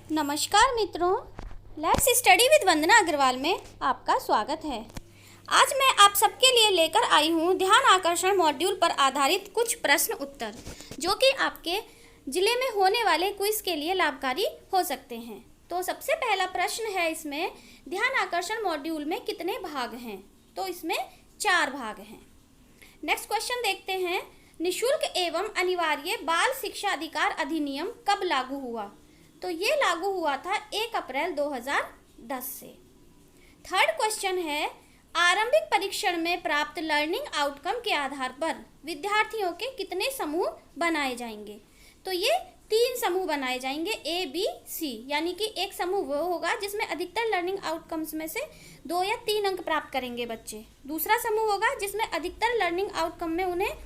नमस्कार मित्रों, let's study with वंदना अग्रवाल में आपका स्वागत है। आज मैं आप सबके लिए लेकर आई हूँ ध्यान आकर्षण मॉड्यूल पर आधारित कुछ प्रश्न उत्तर, जो कि आपके जिले में होने वाले क्विज के लिए लाभकारी हो सकते हैं। तो सबसे पहला प्रश्न है, इसमें ध्यान आकर्षण मॉड्यूल में कितने भाग हैं? तो इसमें 4 भाग हैं। नेक्स्ट क्वेश्चन देखते हैं, निःशुल्क एवं अनिवार्य बाल शिक्षा अधिकार अधिनियम कब लागू हुआ? तो ये लागू हुआ था 1 अप्रैल 2010 से। थर्ड क्वेश्चन है, आरंभिक परीक्षण में प्राप्त लर्निंग आउटकम के आधार पर विद्यार्थियों के कितने समूह बनाए जाएंगे? तो ये 3 समूह बनाए जाएंगे, A, B, C, यानी कि एक समूह वो होगा जिसमें अधिकतर लर्निंग आउटकम्स में से 2 या 3 अंक प्राप्त करेंगे बच्चे। दूसरा समूह होगा जिसमें अधिकतर लर्निंग आउटकम में उन्हें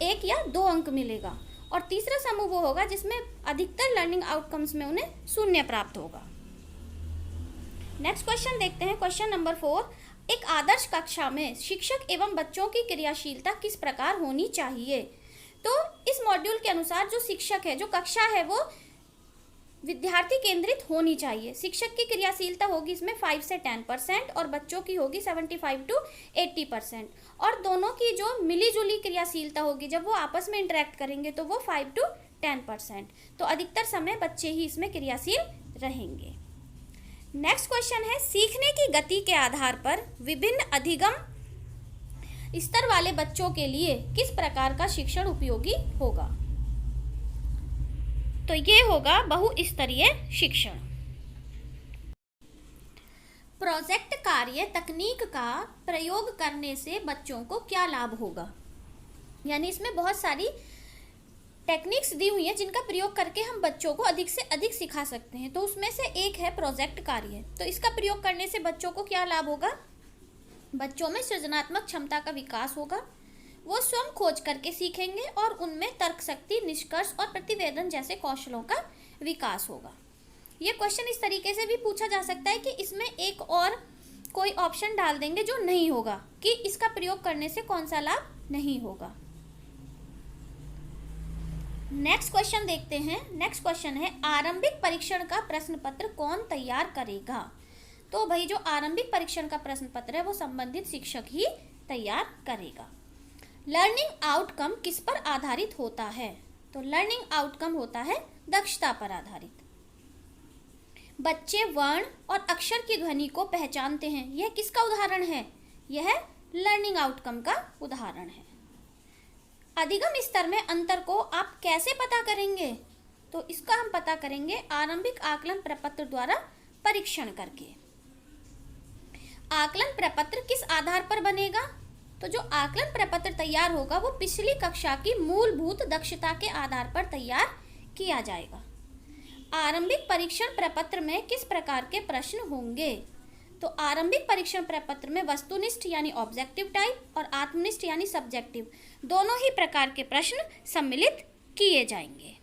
1 या 2 अंक मिलेगा, और तीसरा समूह वो होगा जिसमें अधिकतर लर्निंग आउटकम्स में उन्हें 0 प्राप्त होगा। नेक्स्ट क्वेश्चन देखते हैं, क्वेश्चन नंबर 4, एक आदर्श कक्षा में शिक्षक एवं बच्चों की क्रियाशीलता किस प्रकार होनी चाहिए? तो इस मॉड्यूल के अनुसार जो शिक्षक है, जो कक्षा है, वो विद्यार्थी केंद्रित होनी चाहिए। शिक्षक की क्रियाशीलता होगी इसमें 5 से 10% और बच्चों की होगी 75 to 80%, और दोनों की जो मिली जुली क्रियाशीलता होगी, जब वो आपस में इंटरेक्ट करेंगे तो वो 5 to 10%। तो अधिकतर समय बच्चे ही इसमें क्रियाशील रहेंगे। नेक्स्ट क्वेश्चन है, सीखने की गति के आधार पर विभिन्न अधिगम स्तर वाले बच्चों के लिए किस प्रकार का शिक्षण उपयोगी होगा? तो ये होगा बहुस्तरीय शिक्षण। प्रोजेक्ट कार्य तकनीक का प्रयोग करने से बच्चों को क्या लाभ होगा? यानी इसमें बहुत सारी टेक्निक्स दी हुई हैं जिनका प्रयोग करके हम बच्चों को अधिक से अधिक सिखा सकते हैं। तो उसमें से एक है प्रोजेक्ट कार्य। तो इसका प्रयोग करने से बच्चों को क्या लाभ होगा? बच्चों में सृजनात्मक क्षमता का विकास होगा, वो स्वयं खोज करके सीखेंगे और उनमें तर्क शक्ति, निष्कर्ष और प्रतिवेदन जैसे कौशलों का विकास होगा। ये क्वेश्चन इस तरीके से भी पूछा जा सकता है कि इसमें एक और कोई ऑप्शन डाल देंगे जो नहीं होगा, कि इसका प्रयोग करने से कौन सा लाभ नहीं होगा। नेक्स्ट क्वेश्चन देखते हैं। नेक्स्ट क्वेश्चन है, आरंभिक परीक्षण का प्रश्न पत्र कौन तैयार करेगा? तो भाई जो आरंभिक परीक्षण का प्रश्न पत्र है वो संबंधित शिक्षक ही तैयार करेगा। लर्निंग आउटकम किस पर आधारित होता है? तो लर्निंग आउटकम होता है दक्षता पर आधारित। बच्चे वर्ण और अक्षर की ध्वनि को पहचानते हैं, यह किसका उदाहरण है? यह लर्निंग आउटकम का उदाहरण है। अधिगम स्तर में अंतर को आप कैसे पता करेंगे? तो इसका हम पता करेंगे आरंभिक आकलन प्रपत्र द्वारा परीक्षण करके। आकलन प्रपत्र किस आधार पर बनेगा? तो जो आकलन प्रपत्र तैयार होगा वो पिछली कक्षा की मूलभूत दक्षता के आधार पर तैयार किया जाएगा। आरंभिक परीक्षण प्रपत्र में किस प्रकार के प्रश्न होंगे? तो आरंभिक परीक्षण प्रपत्र में वस्तुनिष्ठ यानी ऑब्जेक्टिव टाइप और आत्मनिष्ठ यानी सब्जेक्टिव, दोनों ही प्रकार के प्रश्न सम्मिलित किए जाएंगे।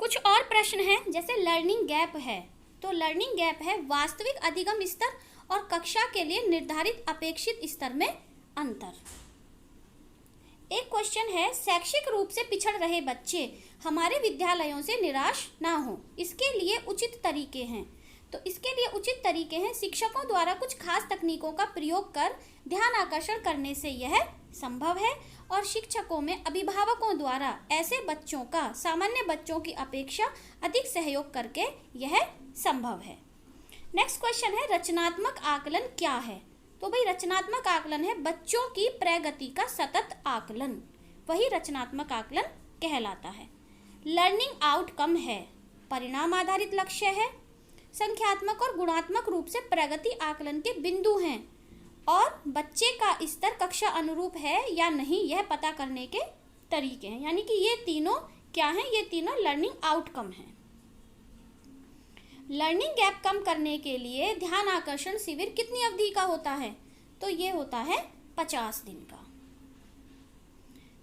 कुछ और प्रश्न हैं, जैसे लर्निंग गैप है। तो लर्निंग गैप है वास्तविक अधिगम स्तर और कक्षा के लिए निर्धारित अपेक्षित स्तर में अंतर। एक क्वेश्चन है, शैक्षिक रूप से पिछड़ रहे बच्चे हमारे विद्यालयों से निराश ना हो, इसके लिए उचित तरीके हैं। तो इसके लिए उचित तरीके हैं, शिक्षकों द्वारा कुछ खास तकनीकों का प्रयोग कर ध्यान आकर्षण करने से यह संभव है, और शिक्षकों में अभिभावकों द्वारा ऐसे बच्चों का सामान्य बच्चों की अपेक्षा अधिक सहयोग करके यह संभव है। नेक्स्ट क्वेश्चन है, रचनात्मक आकलन क्या है? तो भाई रचनात्मक आकलन है बच्चों की प्रगति का सतत आकलन, वही रचनात्मक आकलन कहलाता है। लर्निंग आउटकम है परिणाम आधारित लक्ष्य है, संख्यात्मक और गुणात्मक रूप से प्रगति आकलन के बिंदु हैं, और बच्चे का स्तर कक्षा अनुरूप है या नहीं यह पता करने के तरीके हैं। यानी कि ये तीनों क्या हैं? ये तीनों लर्निंग आउटकम हैं। लर्निंग गैप कम करने के लिए ध्यान आकर्षण शिविर कितनी अवधि का होता है? तो ये होता है 50 दिन का।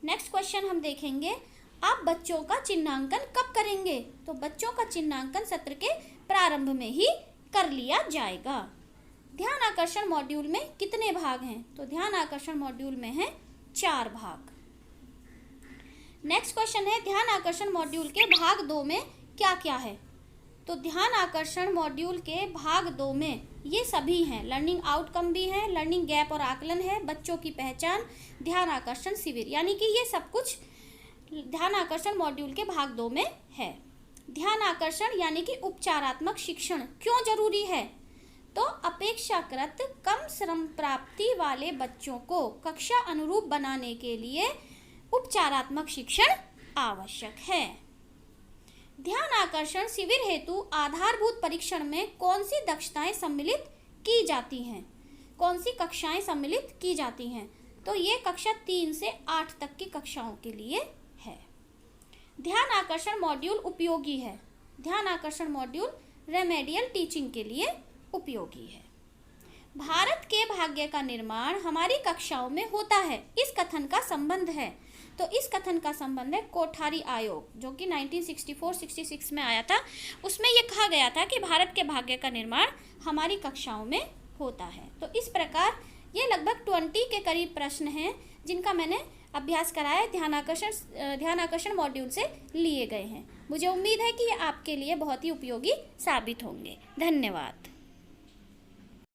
नेक्स्ट क्वेश्चन हम देखेंगे, आप बच्चों का चिन्हांकन कब करेंगे? तो बच्चों का चिन्हांकन सत्र के प्रारंभ में ही कर लिया जाएगा। ध्यान आकर्षण मॉड्यूल में कितने भाग हैं? तो ध्यान आकर्षण मॉड्यूल में है 4 भाग। नेक्स्ट क्वेश्चन है, ध्यान आकर्षण मॉड्यूल के भाग 2 में क्या क्या है? तो ध्यान आकर्षण मॉड्यूल के भाग 2 में ये सभी हैं। लर्निंग आउटकम भी है, लर्निंग गैप और आकलन है, बच्चों की पहचान, ध्यान आकर्षण शिविर, यानी कि ये सब कुछ ध्यान आकर्षण मॉड्यूल के भाग 2 में है। ध्यान आकर्षण यानी कि उपचारात्मक शिक्षण क्यों जरूरी है? तो अपेक्षाकृत कम श्रम प्राप्ति वाले बच्चों को कक्षा अनुरूप बनाने के लिए उपचारात्मक शिक्षण आवश्यक है। ध्यान आकर्षण शिविर हेतु आधारभूत परीक्षण में कौन सी दक्षताएं सम्मिलित की जाती हैं? कौन सी कक्षाएं सम्मिलित की जाती हैं? तो ये कक्षा 3 से 8 तक की कक्षाओं के लिए है। ध्यान आकर्षण मॉड्यूल उपयोगी है। ध्यान आकर्षण मॉड्यूल रेमेडियल टीचिंग के लिए उपयोगी है। भारत के भाग्य का निर्माण हमारी कक्षाओं में होता है, इस कथन का संबंध है। तो इस कथन का संबंध है कोठारी आयोग, जो कि 1964-66 में आया था। उसमें यह कहा गया था कि भारत के भाग्य का निर्माण हमारी कक्षाओं में होता है। तो इस प्रकार ये लगभग 20 के करीब प्रश्न हैं जिनका मैंने अभ्यास कराया, ध्यान आकर्षण मॉड्यूल से लिए गए हैं। मुझे उम्मीद है कि ये आपके लिए बहुत ही उपयोगी साबित होंगे। धन्यवाद।